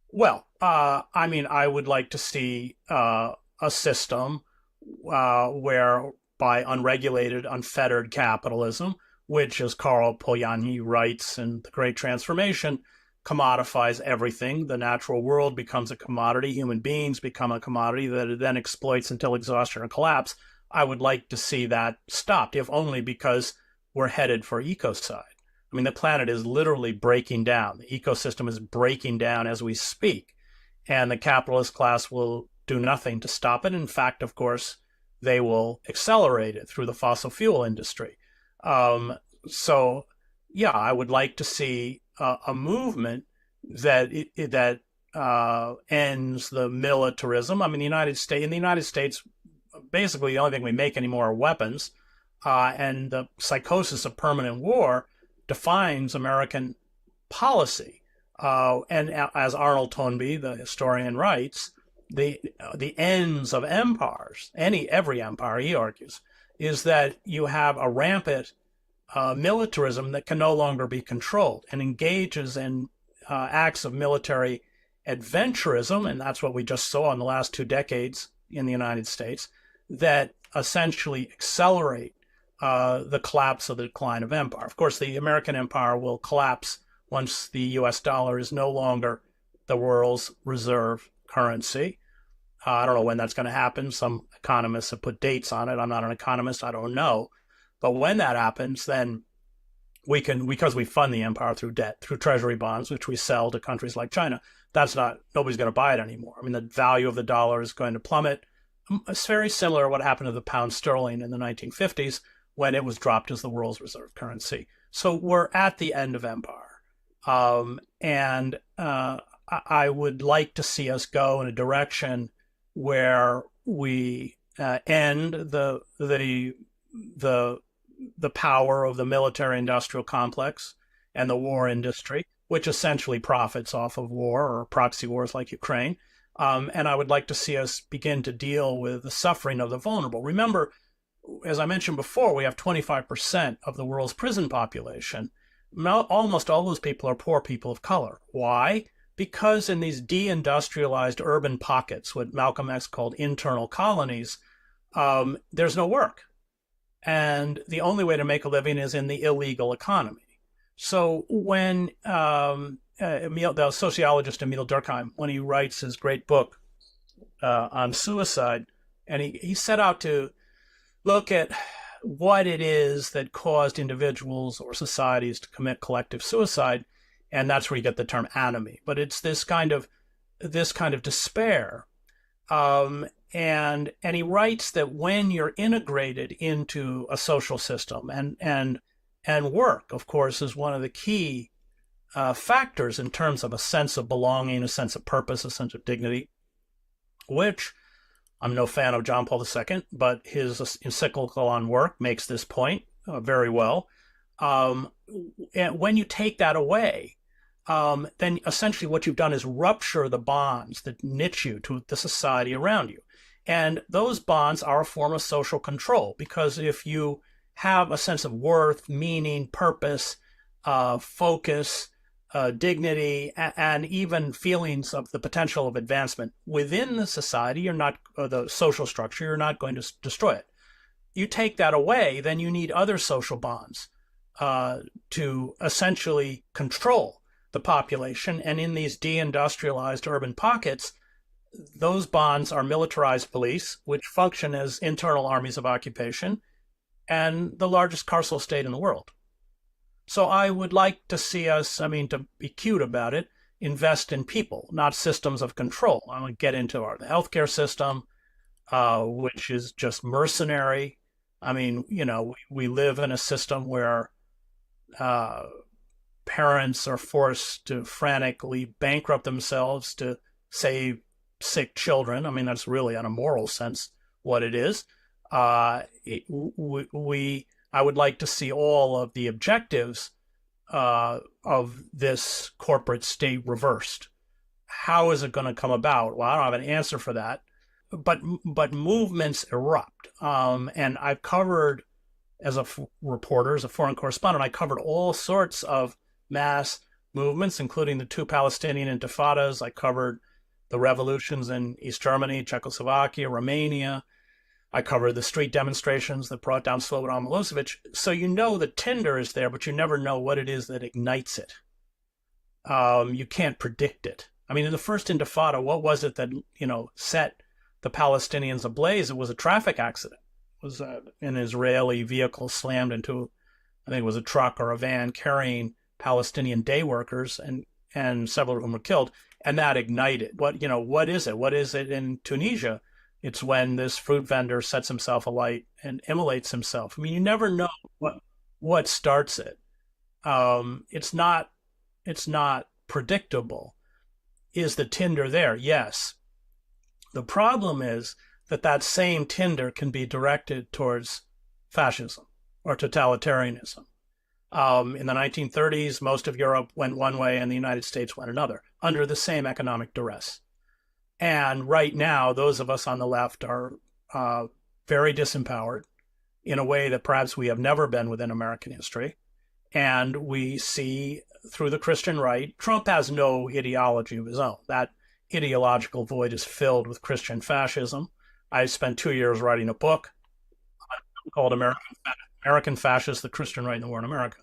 Well, I would like to see a system where by unregulated, unfettered capitalism, which, as Karl Polanyi writes in The Great Transformation, commodifies everything. The natural world becomes a commodity. Human beings become a commodity that it then exploits until exhaustion or collapse. I would like to see that stopped, if only because we're headed for ecocide. I mean, the planet is literally breaking down. The ecosystem is breaking down as we speak, and the capitalist class will do nothing to stop it. In fact, of course, they will accelerate it through the fossil fuel industry. I would like to see a movement that ends the militarism. I mean, in the United States, basically the only thing we make anymore are weapons, and the psychosis of permanent war defines American policy. And as Arnold Toynbee, the historian, writes, the ends of empires, every empire, he argues, is that you have a rampant militarism that can no longer be controlled and engages in acts of military adventurism, and that's what we just saw in the last 2 decades in the United States, that essentially accelerate the collapse of the decline of empire. Of course, the American empire will collapse once the US dollar is no longer the world's reserve currency. I don't know when that's going to happen. Some economists have put dates on it. I'm not an economist. I don't know. But when that happens, then we can, because we fund the empire through debt, through treasury bonds, which we sell to countries like China, nobody's going to buy it anymore. I mean, the value of the dollar is going to plummet. It's very similar to what happened to the pound sterling in the 1950s when it was dropped as the world's reserve currency. So we're at the end of empire. I would like to see us go in a direction where we end the power of the military-industrial complex and the war industry, which essentially profits off of war or proxy wars like Ukraine. And I would like to see us begin to deal with the suffering of the vulnerable. Remember, as I mentioned before, we have 25% of the world's prison population. Almost all those people are poor people of color. Why? Because in these deindustrialized urban pockets, what Malcolm X called internal colonies, there's no work. And the only way to make a living is in the illegal economy. So when the sociologist Emil Durkheim, when he writes his great book on suicide, and he set out to look at what it is that caused individuals or societies to commit collective suicide, and that's where you get the term anomie. But it's this kind of despair. And he writes that when you're integrated into a social system, and work, of course, is one of the key factors in terms of a sense of belonging, a sense of purpose, a sense of dignity, which I'm no fan of John Paul II, but his encyclical on work makes this point very well. And when you take that away, then essentially what you've done is rupture the bonds that knit you to the society around you. And those bonds are a form of social control, because if you have a sense of worth, meaning, purpose, focus, dignity, and even feelings of the potential of advancement within the society, you're not, or the social structure, you're not going to destroy it. You take that away, then you need other social bonds to essentially control the population. And in these deindustrialized urban pockets, those bonds are militarized police, which function as internal armies of occupation, and the largest carceral state in the world. So I would like to see us, to be cute about it, invest in people, not systems of control. I would get into the healthcare system, which is just mercenary. We live in a system where parents are forced to frantically bankrupt themselves to save sick children. That's really, in a moral sense, what it is. I would like to see all of the objectives of this corporate state reversed. How is it going to come about? Well, I don't have an answer for that. But movements erupt. And I've covered, as a reporter, as a foreign correspondent, I covered all sorts of mass movements, including the 2 Palestinian intifadas. I covered the revolutions in East Germany, Czechoslovakia, Romania. I covered the street demonstrations that brought down Slobodan Milosevic. So the tinder is there, but you never know what it is that ignites it. You can't predict it. In the first intifada, what was it that, set the Palestinians ablaze? It was a traffic accident. It was an Israeli vehicle slammed into, I think it was a truck or a van carrying Palestinian day workers, and several of them were killed. And that ignited. What is it? What is it in Tunisia? It's when this fruit vendor sets himself alight and immolates himself. You never know what starts it. It's not predictable. Is the tinder there? Yes. The problem is that same tinder can be directed towards fascism or totalitarianism. In the 1930s, most of Europe went one way and the United States went another, under the same economic duress. And right now, those of us on the left are very disempowered in a way that perhaps we have never been within American history. And we see through the Christian right, Trump has no ideology of his own. That ideological void is filled with Christian fascism. I spent 2 years writing a book called American Fascists, the Christian Right and the War in America.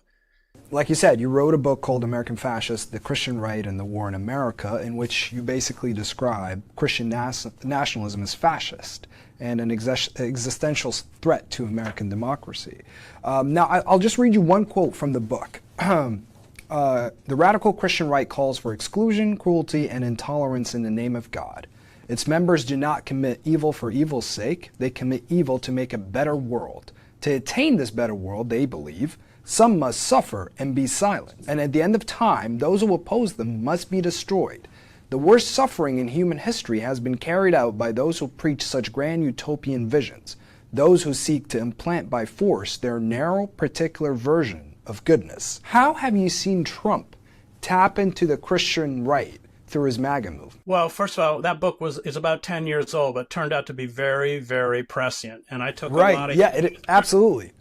Like you said, you wrote a book called American Fascists, the Christian Right and the War in America, in which you basically describe Christian nationalism as fascist and an existential threat to American democracy. Now, I'll just read you one quote from the book. The radical Christian right calls for exclusion, cruelty, and intolerance in the name of God. Its members do not commit evil for evil's sake. They commit evil to make a better world. To attain this better world, they believe, some must suffer and be silent. And at the end of time, those who oppose them must be destroyed. The worst suffering in human history has been carried out by those who preach such grand utopian visions, those who seek to implant by force their narrow, particular version of goodness. How have you seen Trump tap into the Christian right through his MAGA move? Well, first of all, that book is about 10 years old, but turned out to be very, very prescient. And I took a lot of... Yeah, absolutely.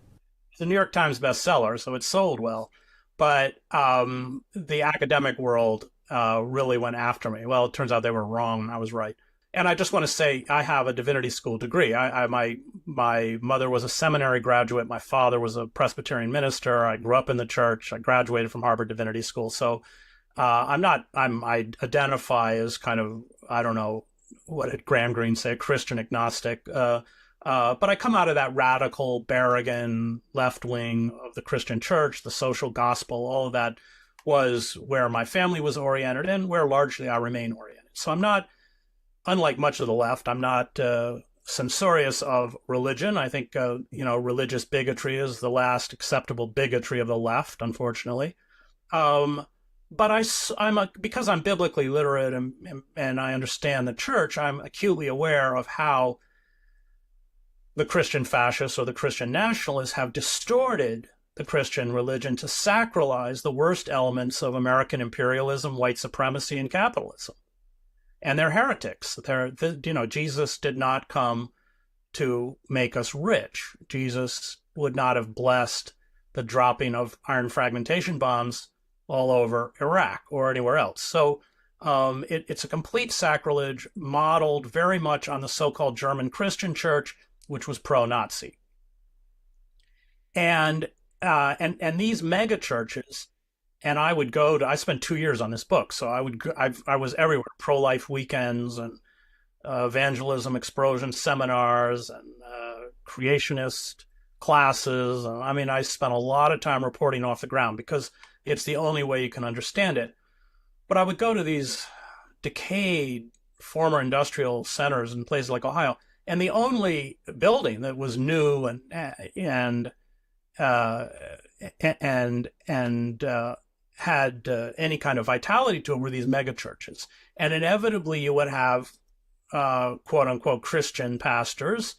It's a New York Times bestseller, so it sold well. But the academic world really went after me. Well, it turns out they were wrong, and I was right. And I just want to say I have a divinity school degree. My mother was a seminary graduate. My father was a Presbyterian minister. I grew up in the church. I graduated from Harvard Divinity School. So I identify as kind of, I don't know, what did Graham Greene say, Christian agnostic. But I come out of that radical Berrigan left wing of the Christian church, the social gospel, all of that was where my family was oriented and where largely I remain oriented. So I'm not, unlike much of the left, I'm not censorious of religion. I think, religious bigotry is the last acceptable bigotry of the left, unfortunately. But because I'm biblically literate and I understand the church, I'm acutely aware of how the Christian fascists or the Christian nationalists have distorted the Christian religion to sacralize the worst elements of American imperialism, white supremacy, and capitalism. And they're heretics. Jesus did not come to make us rich. Jesus would not have blessed the dropping of iron fragmentation bombs all over Iraq or anywhere else. So it's a complete sacrilege modeled very much on the so-called German Christian church, which was pro-Nazi. And these mega churches, and I spent 2 years on this book, so I was everywhere, pro-life weekends and evangelism explosion seminars and creationist classes. I mean, I spent a lot of time reporting off the ground because it's the only way you can understand it. But I would go to these decayed former industrial centers in places like Ohio, and the only building that was new and had any kind of vitality to it were these mega churches. And inevitably you would have quote unquote Christian pastors,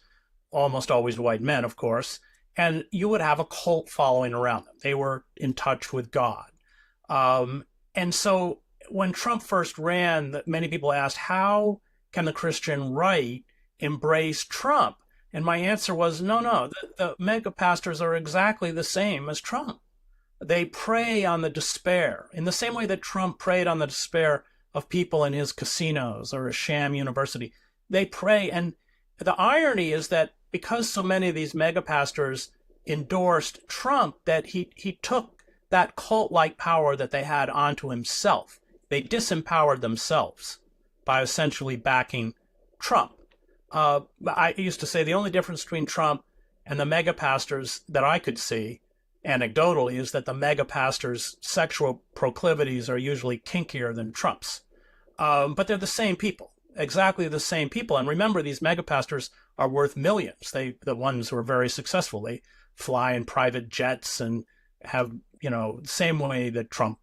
almost always white men, of course, and you would have a cult following around them. They were in touch with God. And so when Trump first ran, many people asked, how can the Christian right embrace Trump? And my answer was, no, the mega pastors are exactly the same as Trump. They prey on the despair in the same way that Trump preyed on the despair of people in his casinos or a sham university. They prey. And the irony is that because so many of these mega pastors endorsed Trump, that he took that cult-like power that they had onto himself. They disempowered themselves by essentially backing Trump. I used to say the only difference between Trump and the mega pastors that I could see anecdotally is that the mega pastors' sexual proclivities are usually kinkier than Trump's. But they're the same people, exactly the same people. And remember, these mega pastors are worth millions. The ones who are very successful, they fly in private jets and have, the same way that Trump,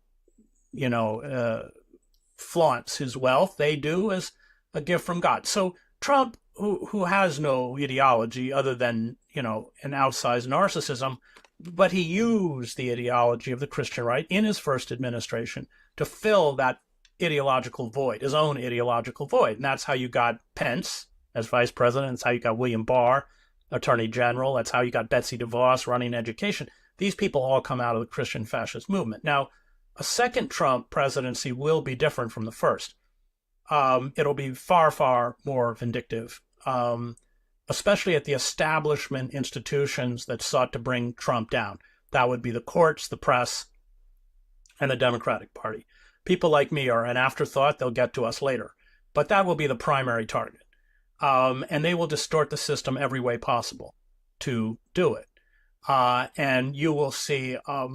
flaunts his wealth, they do as a gift from God. So Trump, who has no ideology other than, an outsized narcissism, but he used the ideology of the Christian right in his first administration to fill that ideological void, his own ideological void. And that's how you got Pence as vice president. That's how you got William Barr, attorney general. That's how you got Betsy DeVos running education. These people all come out of the Christian fascist movement. Now, a second Trump presidency will be different from the first. It'll be far, far more vindictive, especially at the establishment institutions that sought to bring Trump down. That would be the courts, the press, and the Democratic Party. People like me are an afterthought. They'll get to us later. But that will be the primary target. And they will distort the system every way possible to do it. And you will see a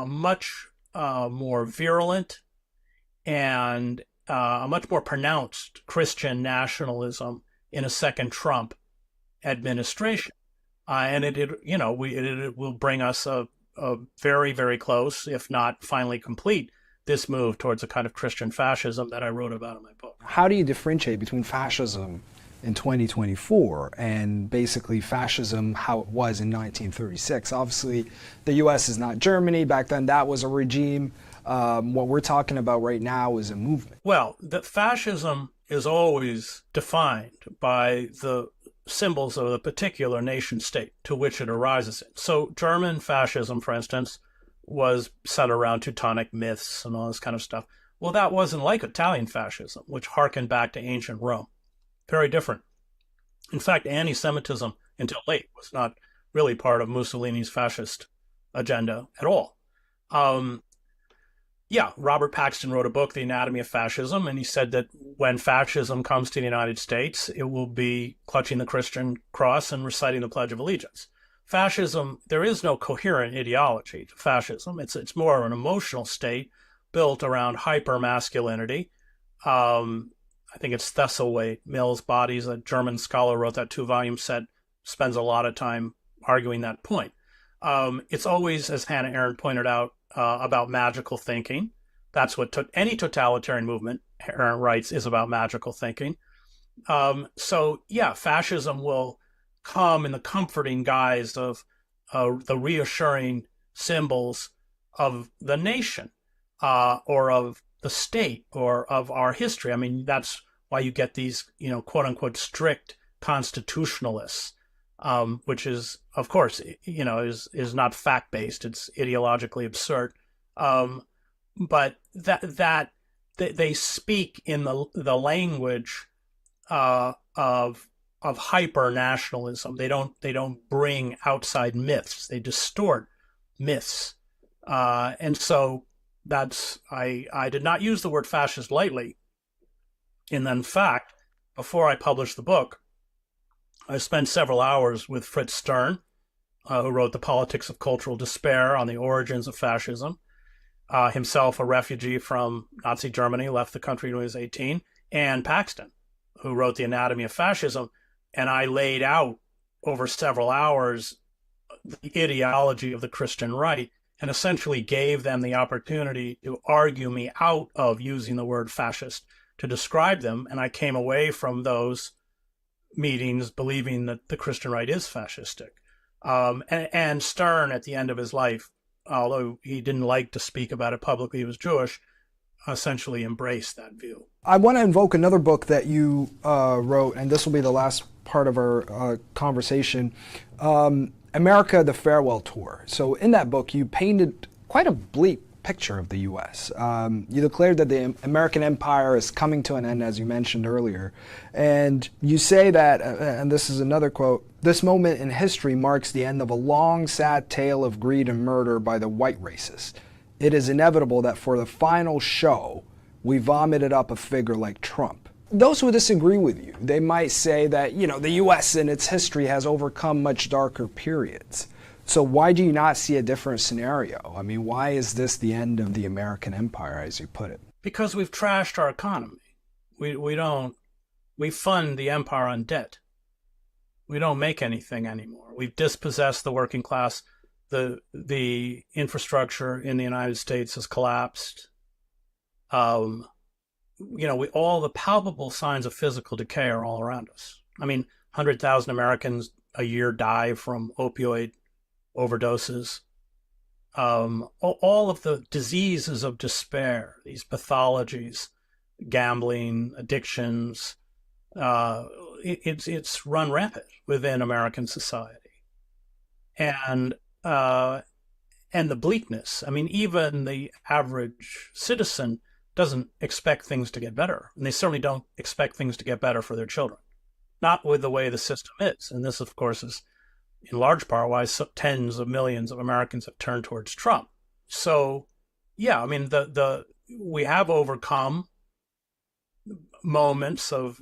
much more virulent and a much more pronounced Christian nationalism in a second Trump administration. And it will bring us a very, very close, if not finally complete, this move towards a kind of Christian fascism that I wrote about in my book. How do you differentiate between fascism in 2024 and basically fascism how it was in 1936? Obviously, the U.S. is not Germany. Back then, that was a regime. What we're talking about right now is a movement. Well, the fascism is always defined by the symbols of the particular nation state to which it arises in. So German fascism, for instance, was set around Teutonic myths and all this kind of stuff. Well, that wasn't like Italian fascism, which harkened back to ancient Rome. Very different. In fact, anti-Semitism until late was not really part of Mussolini's fascist agenda at all. Robert Paxton wrote a book, The Anatomy of Fascism, and he said that when fascism comes to the United States, it will be clutching the Christian cross and reciting the Pledge of Allegiance. Fascism, there is no coherent ideology to fascism. It's more an emotional state built around hyper-masculinity. I think it's Thesselwaite, Mill's Bodies, a German scholar wrote that 2-volume set, spends a lot of time arguing that point. It's always, as Hannah Arendt pointed out, about magical thinking, That's what any totalitarian movement, Arendt writes, is about magical thinking. So yeah, fascism will come in the comforting guise of the reassuring symbols of the nation, or of the state, or of our history. I mean, that's why you get these, quote unquote, strict constitutionalists, which is, of course, is not fact based. It's ideologically absurd. But that they speak in the language of hyper nationalism. They don't bring outside myths. They distort myths, and so that's I did not use the word fascist lightly. And in fact, before I published the book, I spent several hours with Fritz Stern, who wrote The Politics of Cultural Despair on the Origins of Fascism, himself a refugee from Nazi Germany, left the country when he was 18, and Paxton, who wrote The Anatomy of Fascism. And I laid out over several hours the ideology of the Christian right, and essentially gave them the opportunity to argue me out of using the word fascist to describe them. And I came away from those meetings believing that the Christian right is fascistic. And Stern, at the end of his life, although he didn't like to speak about it publicly, he was Jewish, essentially embraced that view. I want to invoke another book that you wrote, and this will be the last part of our conversation, America, the Farewell Tour. So in that book, you painted quite a bleak picture of the U.S. You declared that the American empire is coming to an end, as you mentioned earlier. And you say that, and this is another quote, "This moment in history marks the end of a long, sad tale of greed and murder by the white racists. It is inevitable that for the final show, we vomited up a figure like Trump." Those who disagree with you, they might say that, the U.S. in its history has overcome much darker periods. So why do you not see a different scenario? I mean, why is this the end of the American empire, as you put it? Because we've trashed our economy. We fund the empire on debt. We don't make anything anymore. We've dispossessed the working class. The infrastructure in the United States has collapsed. All the palpable signs of physical decay are all around us. I mean, 100,000 Americans a year die from opioid overdoses. All of the diseases of despair, these pathologies, gambling, addictions, it's run rampant within American society. And the bleakness. I mean, even the average citizen doesn't expect things to get better. And they certainly don't expect things to get better for their children. Not with the way the system is. And this, of course, is in large part why tens of millions of Americans have turned towards Trump. So, yeah, I mean, we have overcome moments of,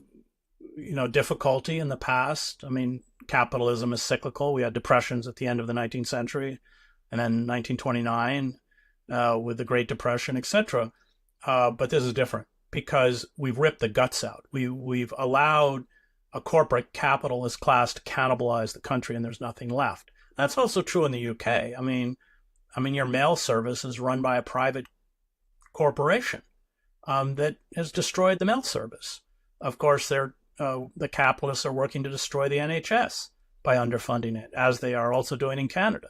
difficulty in the past. I mean, capitalism is cyclical. We had depressions at the end of the 19th century, and then 1929 with the Great Depression, etc. But this is different because we've ripped the guts out. We've allowed a corporate capitalist class to cannibalize the country, and there's nothing left. That's also true in the UK. I mean, your mail service is run by a private corporation that has destroyed the mail service. Of course, the capitalists are working to destroy the NHS by underfunding it, as they are also doing in Canada.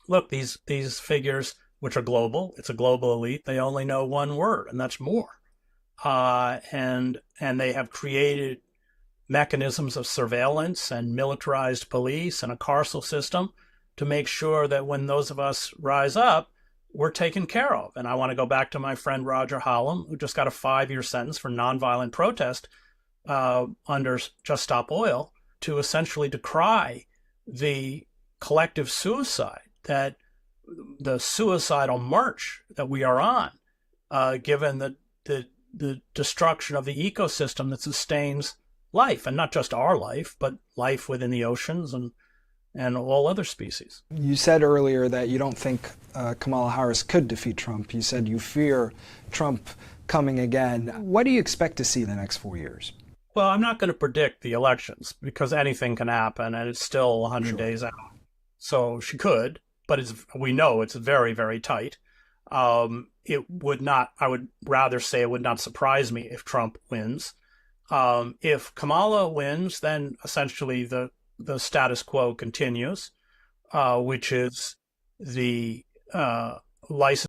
Look, these figures, which are global, it's a global elite, they only know one word, and that's more. And they have created mechanisms of surveillance and militarized police and a carceral system to make sure that when those of us rise up, we're taken care of. And I want to go back to my friend Roger Hallam, who just got a 5-year sentence for nonviolent protest under Just Stop Oil, to essentially decry the collective suicide, that the suicidal march that we are on, given the destruction of the ecosystem that sustains life, and not just our life, but life within the oceans and all other species. You said earlier that you don't think Kamala Harris could defeat Trump. You said you fear Trump coming again. What do you expect to see in the next 4 years? Well, I'm not going to predict the elections because anything can happen, and it's still 100 Sure. days out. So she could, but we know it's very, very tight. It would not, I would rather say it would not surprise me if Trump wins. If Kamala wins, then essentially the status quo continues, which is the license